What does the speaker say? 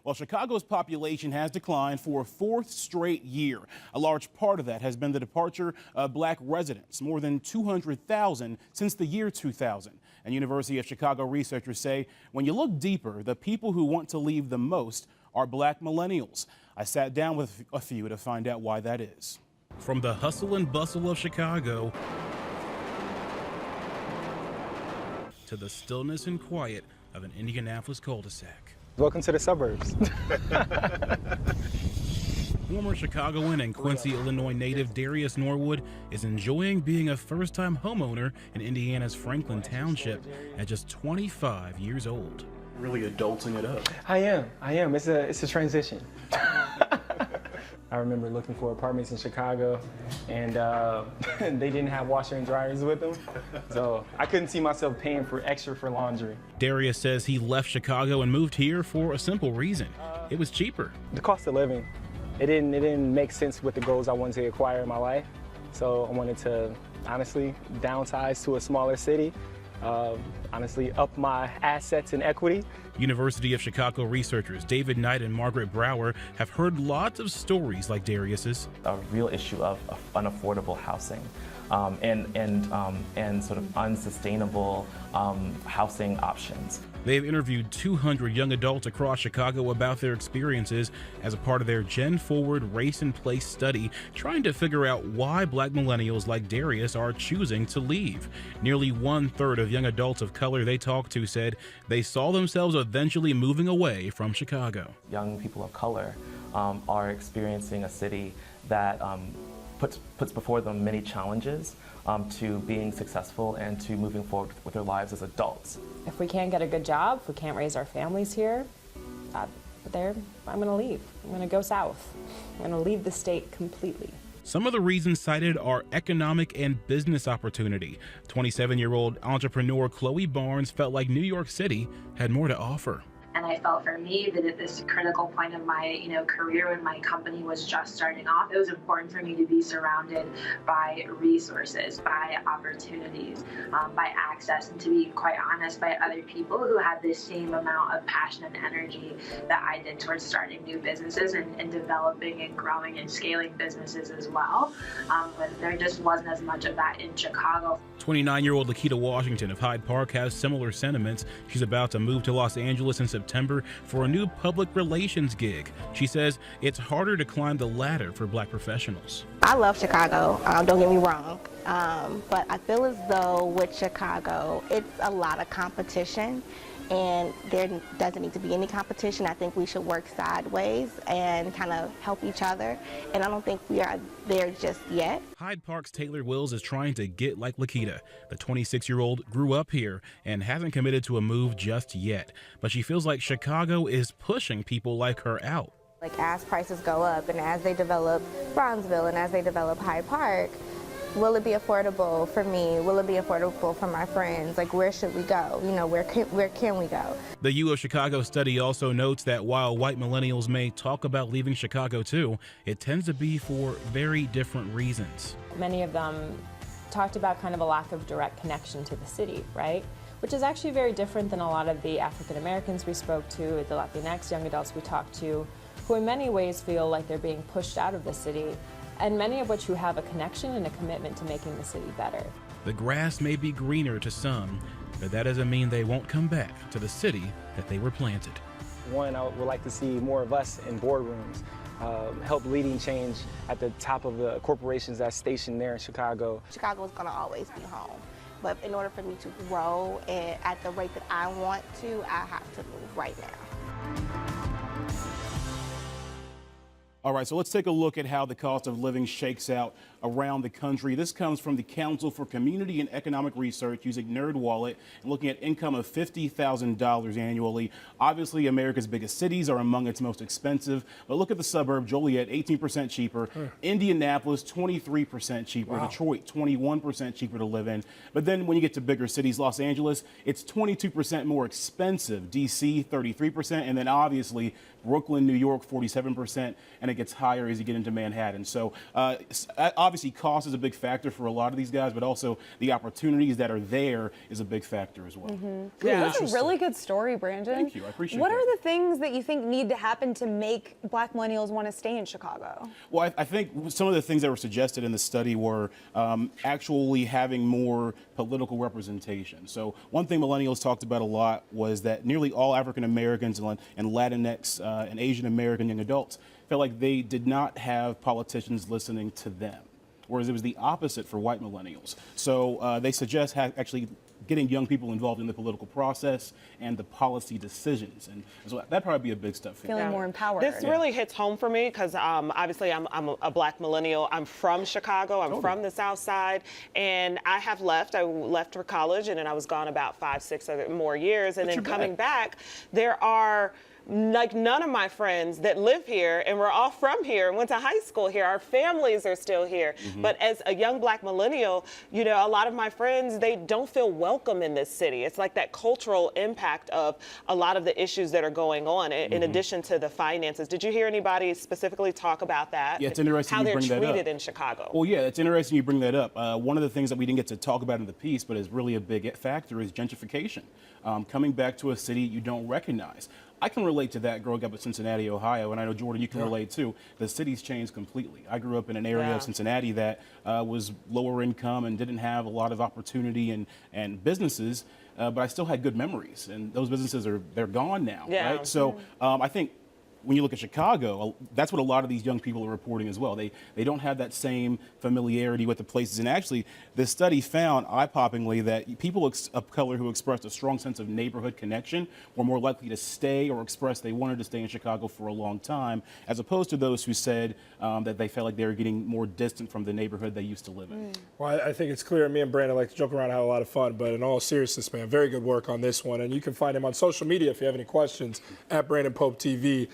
Well, Chicago's population has declined for a fourth straight year. A large part of that has been the departure of black residents, more than 200,000 since the year 2000. And University of Chicago researchers say when you look deeper, the people who want to leave the most are black millennials. I sat down with a few to find out why that is. From the hustle and bustle of Chicago to the stillness and quiet of an Indianapolis cul-de-sac. Welcome to the suburbs. Former Chicagoan and Quincy, Illinois native Darius Norwood is enjoying being a first-time homeowner in Indiana's Franklin Township at just 25 years old. Really adulting it up. I am. It's a transition. I remember looking for apartments in Chicago, and they didn't have washer and dryers with them, so I couldn't see myself paying for extra for laundry. Darius says he left Chicago and moved here for a simple reason. It was cheaper. The cost of living, it didn't make sense with the goals I wanted to acquire in my life, so I wanted to honestly downsize to a smaller city. Honestly, up my assets and equity. University of Chicago researchers David Knight and Margaret Brower have heard lots of stories like Darius's. A real issue of unaffordable housing and sort of unsustainable housing options. They've interviewed 200 young adults across Chicago about their experiences as a part of their Gen Forward Race and Place study, trying to figure out why black millennials like Darius are choosing to leave. Nearly 1/3 of young adults of color they talked to said they saw themselves eventually moving away from Chicago. Young people of color are experiencing a city that puts before them many challenges to being successful and to moving forward with their lives as adults. If we can't get a good job, if we can't raise our families here, I'm going to leave. I'm going to go south. I'm going to leave the state completely. Some of the reasons cited are economic and business opportunity. 27-year-old entrepreneur Chloe Barnes felt like New York City had more to offer. And I felt for me that at this critical point of my career when my company was just starting off, it was important for me to be surrounded by resources, by opportunities, by access, and to be quite honest, by other people who had the same amount of passion and energy that I did towards starting new businesses and developing and growing and scaling businesses as well. But there just wasn't as much of that in Chicago. 29-year-old Lakita Washington of Hyde Park has similar sentiments. She's about to move to Los Angeles in September for a new public relations gig. She says it's harder to climb the ladder for black professionals. I love Chicago, don't get me wrong, but I feel as though with Chicago, it's a lot of competition, and there doesn't need to be any competition. I think we should work sideways and kind of help each other, and I don't think we are there just yet. Hyde Park's Taylor Wills is trying to get like Lakita. The 26-year-old grew up here and hasn't committed to a move just yet, but she feels like Chicago is pushing people like her out. Like as prices go up and as they develop Bronzeville and as they develop Hyde Park, will it be affordable for me? Will it be affordable for my friends? Like, where should we go? Where can we go? The U of Chicago study also notes that while white millennials may talk about leaving Chicago too, it tends to be for very different reasons. Many of them talked about kind of a lack of direct connection to the city, right? Which is actually very different than a lot of the African Americans we spoke to, the Latinx young adults we talked to, who in many ways feel like they're being pushed out of the city, and many of which who have a connection and a commitment to making the city better. The grass may be greener to some, but that doesn't mean they won't come back to the city that they were planted. One, I would like to see more of us in boardrooms, help leading change at the top of the corporations that's stationed there in Chicago. Chicago is going to always be home, but in order for me to grow at the rate that I want to, I have to move right now. All right, so let's take a look at how the cost of living shakes out around the country. This comes from the Council for Community and Economic Research using NerdWallet and looking at income of $50,000 annually. Obviously, America's biggest cities are among its most expensive, but look at the suburb, Joliet, 18% cheaper, Indianapolis, 23% cheaper, wow. Detroit, 21% cheaper to live in. But then when you get to bigger cities, Los Angeles, it's 22% more expensive, DC, 33%, and then obviously Brooklyn, New York, 47%, and it gets higher as you get into Manhattan. So obviously cost is a big factor for a lot of these guys, but also the opportunities that are there is a big factor as well. Yeah, that's a really good story, Brandon. Thank you, I appreciate What that. are the things that you think need to happen to make Black millennials want to stay in Chicago? Well, I think some of the things that were suggested in the study were actually having more political representation. So one thing millennials talked about a lot was that nearly all African Americans and Latinx and Asian American young adults felt like they did not have politicians listening to them, whereas it was the opposite for white millennials. So they suggest actually getting young people involved in the political process and the policy decisions. And so that'd probably be a big step forward. Feeling more empowered. This really hits home for me because obviously I'm a Black millennial. I'm from Chicago. I'm from the South Side, and I have left. I left for college, and then I was gone about 5, 6 more years, and then coming back, there are like none of my friends that live here, and we're all from here and went to high school here. Our families are still here. But as a young Black millennial, you know, a lot of my friends, they don't feel welcome in this city. It's like that cultural impact of a lot of the issues that are going on in addition to the finances. Did you hear anybody specifically talk about that? Yeah, it's interesting how you they're bring that up. treated in Chicago. Well, yeah, it's interesting you bring that up. One of the things that we didn't get to talk about in the piece, but is really a big factor, is gentrification. Coming back to a city you don't recognize. I can relate to that growing up in Cincinnati, Ohio, and I know, Jordan, you can relate too. The city's changed completely. I grew up in an area of Cincinnati that was lower income and didn't have a lot of opportunity and businesses, but I still had good memories, and those businesses they're gone now, right? So I think when you look at Chicago, that's what a lot of these young people are reporting as well. They don't have that same familiarity with the places. And actually, this study found, eye-poppingly, that people of color who expressed a strong sense of neighborhood connection were more likely to stay or express they wanted to stay in Chicago for a long time, as opposed to those who said that they felt like they were getting more distant from the neighborhood they used to live in. Well, I think it's clear. Me and Brandon like to joke around and have a lot of fun, but in all seriousness, man, very good work on this one. And you can find him on social media if you have any questions, at Brandon Pope TV.